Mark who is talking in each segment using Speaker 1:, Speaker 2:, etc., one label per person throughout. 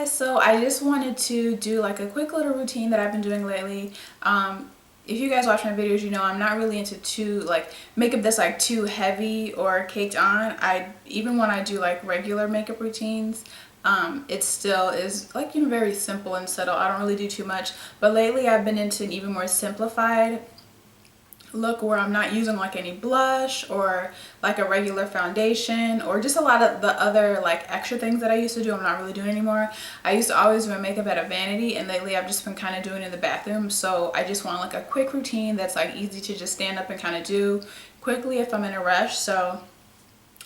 Speaker 1: guys, so I just wanted to do like a quick little routine that I've been doing lately. If you guys watch my videos, you know I'm not really into too like makeup that's like too heavy or caked on. Even when I do like regular makeup routines, it still is like, you know, very simple and subtle. I don't really do too much, but lately I've been into an even more simplified look where I'm not using like any blush or like a regular foundation or just a lot of the other like extra things that I used to do. I'm not really doing anymore. I used to always wear makeup at a vanity, and lately I've just been kind of doing it in the bathroom. So I just want like a quick routine that's like easy to just stand up and kind of do quickly if I'm in a rush. So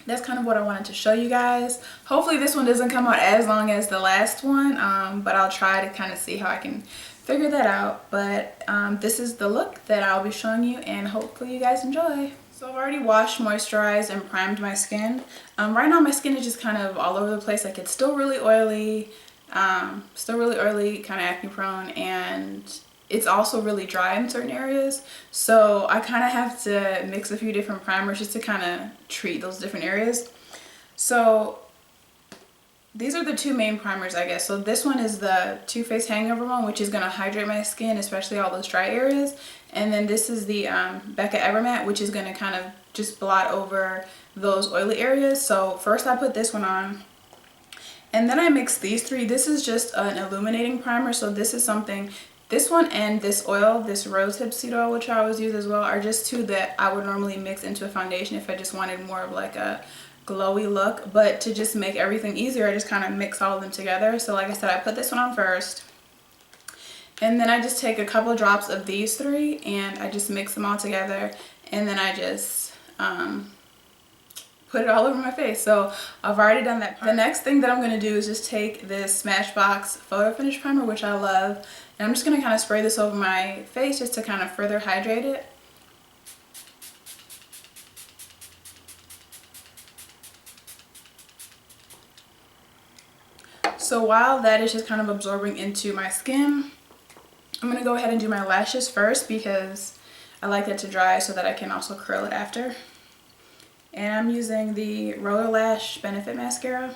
Speaker 1: that's kind of what I wanted to show you guys. Hopefully this one doesn't come out as long as the last one, but I'll try to kind of see how I can figure that out. But this is the look that I'll be showing you, and hopefully you guys enjoy. So I've already washed, moisturized, and primed my skin. Right now my skin is just kind of all over the place. Like, it's still really oily, kind of acne prone, and it's also really dry in certain areas. So I kind of have to mix a few different primers just to kind of treat those different areas. So these are the two main primers, I guess. So this one is the Too Faced Hangover one, which is going to hydrate my skin, especially all those dry areas. And then this is the Becca Evermatte, which is going to kind of just blot over those oily areas. So first I put this one on, and then I mix these three. This is just an illuminating primer. So this is something, this one and this oil, this rosehip seed oil, which I always use as well, are just two that I would normally mix into a foundation if I just wanted more of like a glowy look. But to just make everything easier, I just kind of mix all of them together. So like I said, I put this one on first, and then I just take a couple drops of these three and I just mix them all together, and then I just put it all over my face. So I've already done that part. The next thing that I'm going to do is just take this Smashbox Photo Finish Primer, which I love, and I'm just going to kind of spray this over my face just to kind of further hydrate it. So while that is just kind of absorbing into my skin, I'm going to go ahead and do my lashes first because I like that to dry so that I can also curl it after. And I'm using the Roller Lash Benefit Mascara.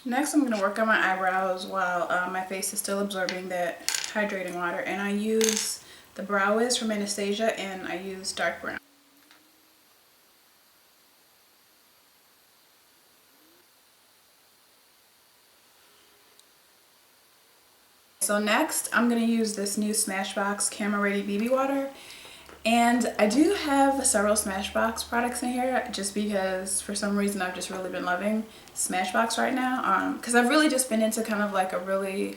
Speaker 1: Next, I'm going to work on my eyebrows while my face is still absorbing that hydrating water. And I use the Brow Wiz from Anastasia, and I use dark brown. So next, I'm going to use this new Smashbox Camera Ready BB Water. And I do have several Smashbox products in here just because for some reason I've just really been loving Smashbox right now. Because I've really just been into kind of like a really,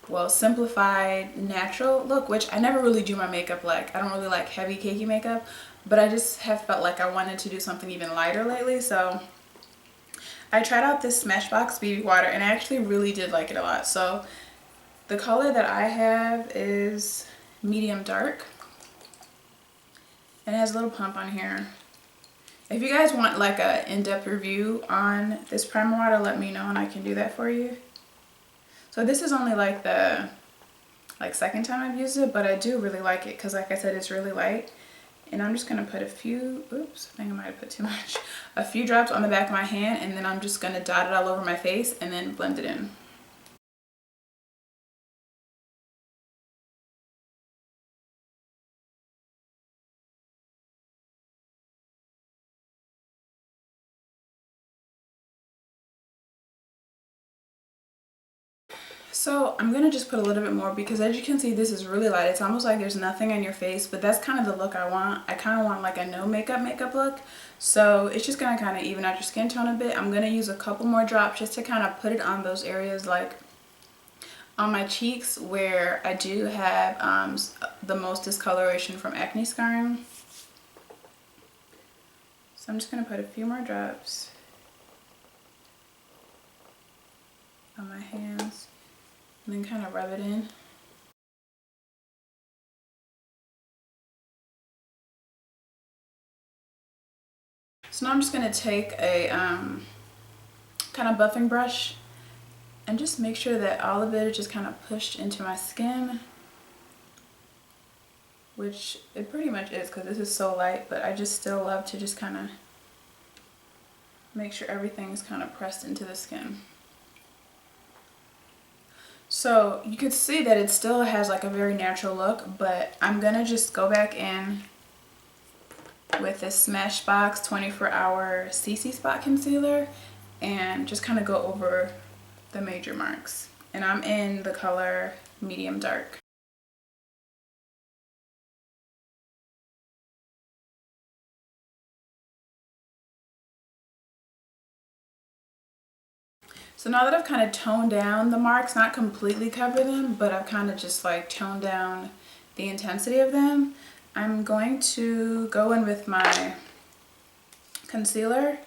Speaker 1: well, simplified, natural look, which I never really do my makeup like. I don't really like heavy, cakey makeup, but I just have felt like I wanted to do something even lighter lately. So I tried out this Smashbox BB Water, and I actually really did like it a lot. So the color that I have is medium dark, and it has a little pump on here. If you guys want like a in-depth review on this primer water, let me know and I can do that for you. So this is only like the second time I've used it, but I do really like it because like I said, it's really light. And I'm just going to put a few, oops, I think I might have put too much, a few drops on the back of my hand, and then I'm just going to dot it all over my face and then blend it in. So I'm going to just put a little bit more because as you can see, this is really light. It's almost like there's nothing on your face, but that's kind of the look I want. I kind of want like a no makeup look. So it's just going to kind of even out your skin tone a bit. I'm going to use a couple more drops just to kind of put it on those areas like on my cheeks where I do have the most discoloration from acne scarring. So I'm just going to put a few more drops on my hands and then kind of rub it in. So now I'm just going to take a kind of buffing brush and just make sure that all of it is just kind of pushed into my skin, which it pretty much is because this is so light, but I just still love to just kind of make sure everything's kind of pressed into the skin. So you could see that it still has like a very natural look, but I'm gonna just go back in with this Smashbox 24-hour CC Spot Concealer and just kind of go over the major marks. And I'm in the color medium dark. So now that I've kind of toned down the marks, not completely covered them, but I've kind of just like toned down the intensity of them, I'm going to go in with my concealer.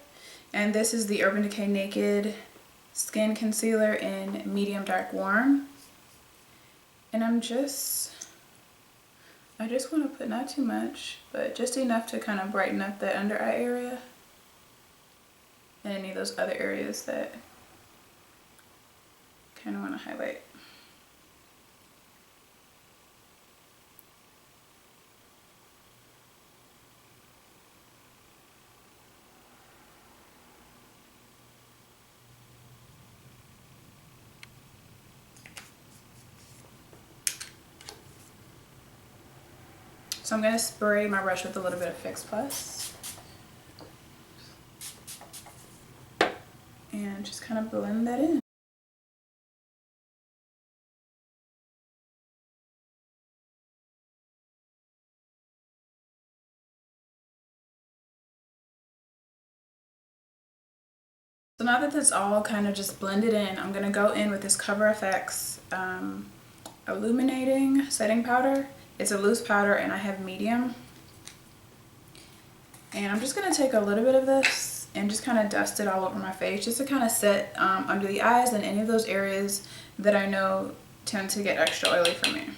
Speaker 1: And this is the Urban Decay Naked Skin Concealer in Medium Dark Warm. And I just want to put not too much, but just enough to kind of brighten up the under eye area and any of those other areas that kind of want to highlight. So I'm going to spray my brush with a little bit of Fix Plus and just kind of blend that in. So now that that's all kind of just blended in, I'm going to go in with this Cover FX Illuminating Setting Powder. It's a loose powder and I have medium. And I'm just going to take a little bit of this and just kind of dust it all over my face just to kind of set under the eyes and any of those areas that I know tend to get extra oily for me.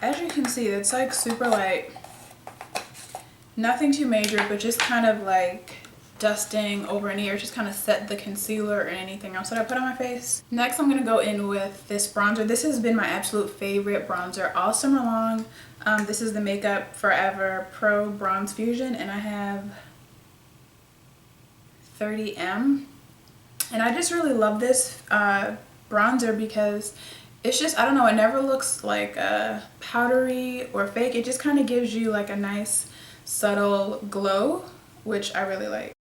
Speaker 1: As you can see, it's like super light. Nothing too major, but just kind of like dusting over an ear, just kind of set the concealer or anything else that I put on my face. Next, I'm going to go in with this bronzer. This has been my absolute favorite bronzer all summer long. This is the Makeup Forever Pro Bronze Fusion, and I have 30M. And I just really love this bronzer because it's just, I don't know, it never looks like powdery or fake. It just kind of gives you like a nice subtle glow, which I really like.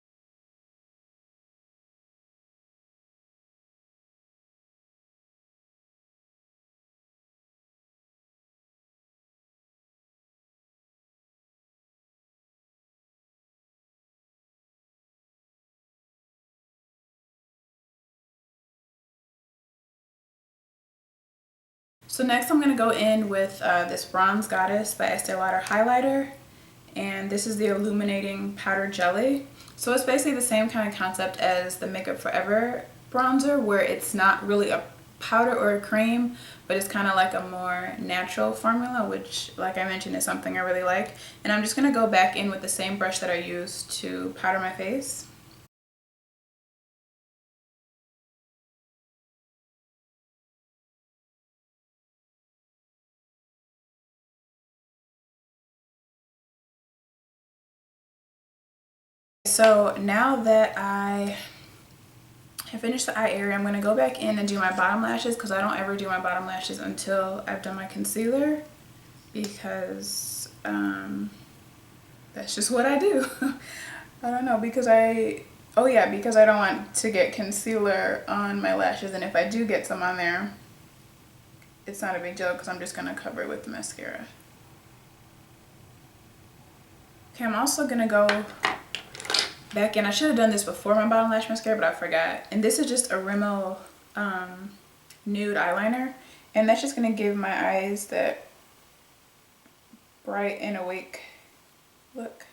Speaker 1: So next I'm going to go in with this Bronze Goddess by Estee Lauder highlighter, and this is the Illuminating Powder Jelly. So it's basically the same kind of concept as the Makeup Forever bronzer, where it's not really a powder or a cream, but it's kind of like a more natural formula, which, like I mentioned, is something I really like. And I'm just going to go back in with the same brush that I used to powder my face. So now that I have finished the eye area, I'm going to go back in and do my bottom lashes, because I don't ever do my bottom lashes until I've done my concealer, because that's just what I do. I don't know, because because I don't want to get concealer on my lashes, and if I do get some on there, it's not a big deal because I'm just going to cover it with the mascara. Okay, I'm also going to go back in. I should have done this before my bottom lash mascara, but I forgot. And this is just a Rimmel nude eyeliner, and that's just going to give my eyes that bright and awake look.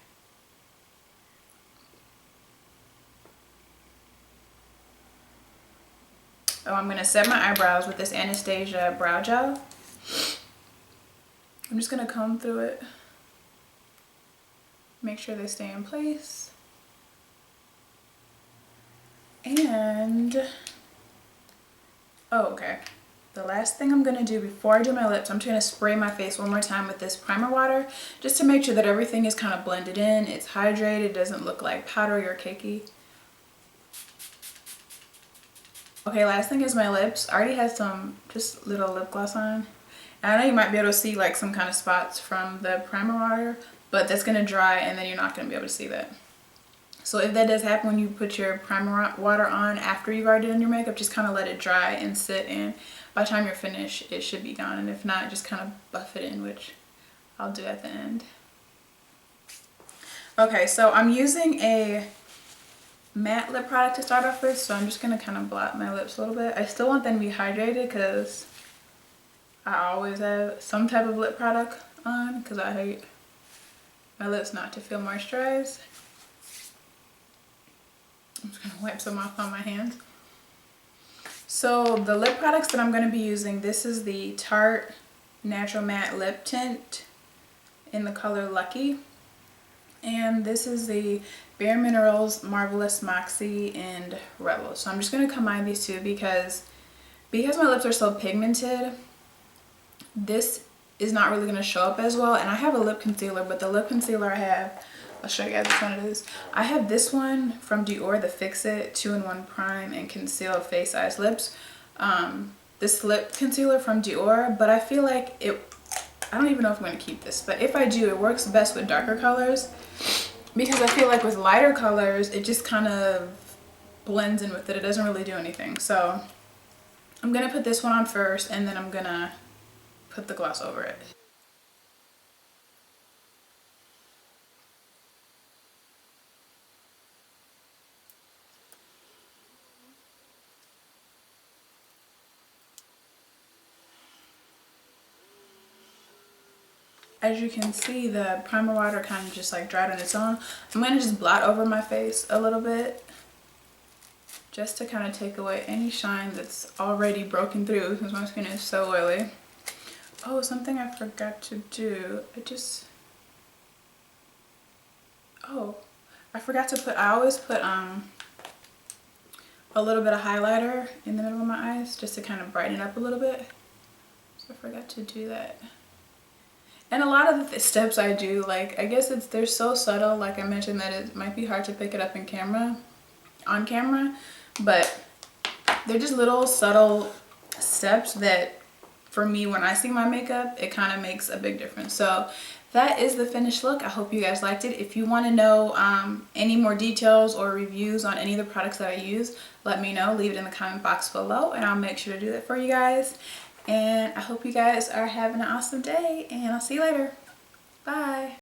Speaker 1: Oh, I'm going to set my eyebrows with this Anastasia brow gel. I'm just going to comb through it. Make sure they stay in place. And, oh, okay. The last thing I'm gonna do before I do my lips, I'm just gonna spray my face one more time with this primer water just to make sure that everything is kind of blended in, it's hydrated, it doesn't look like powdery or cakey. Okay, last thing is my lips. I already had some just little lip gloss on. And I know you might be able to see like some kind of spots from the primer water, but that's gonna dry and then you're not gonna be able to see that. So if that does happen when you put your primer water on after you've already done your makeup, just kind of let it dry and sit, and by the time you're finished, it should be gone. And if not, just kind of buff it in, which I'll do at the end. Okay, so I'm using a matte lip product to start off with, so I'm just going to kind of blot my lips a little bit. I still want them to be hydrated because I always have some type of lip product on because I hate my lips not to feel moisturized. I'm just going to wipe some off on my hands. So the lip products that I'm going to be using, this is the Tarte Natural Matte Lip Tint in the color Lucky. And this is the Bare Minerals Marvelous Moxie and Rebel. So I'm just going to combine these two because my lips are so pigmented, this is not really going to show up as well. And I have a lip concealer, but the lip concealer I have, I'll show you guys which one it is. I have this one from Dior, the Fix It 2-in-1 Prime and Conceal Face Size Lips. This lip concealer from Dior, but I feel like I don't even know if I'm going to keep this, but if I do, it works best with darker colors because I feel like with lighter colors, it just kind of blends in with it. It doesn't really do anything. So I'm going to put this one on first and then I'm going to put the gloss over it. As you can see, the primer water kind of just like dried on its own. I'm going to just blot over my face a little bit just to kind of take away any shine that's already broken through because my skin is so oily. Oh, something I forgot to do. I forgot to put, I always put a little bit of highlighter in the middle of my eyes just to kind of brighten it up a little bit. So I forgot to do that. And a lot of the steps I do, like, I guess they're so subtle, like I mentioned, that it might be hard to pick it up on camera, but they're just little subtle steps that, for me, when I see my makeup, it kind of makes a big difference. So that is the finished look. I hope you guys liked it. If you want to know any more details or reviews on any of the products that I use, let me know. Leave it in the comment box below, and I'll make sure to do that for you guys. And I hope you guys are having an awesome day, and I'll see you later. Bye.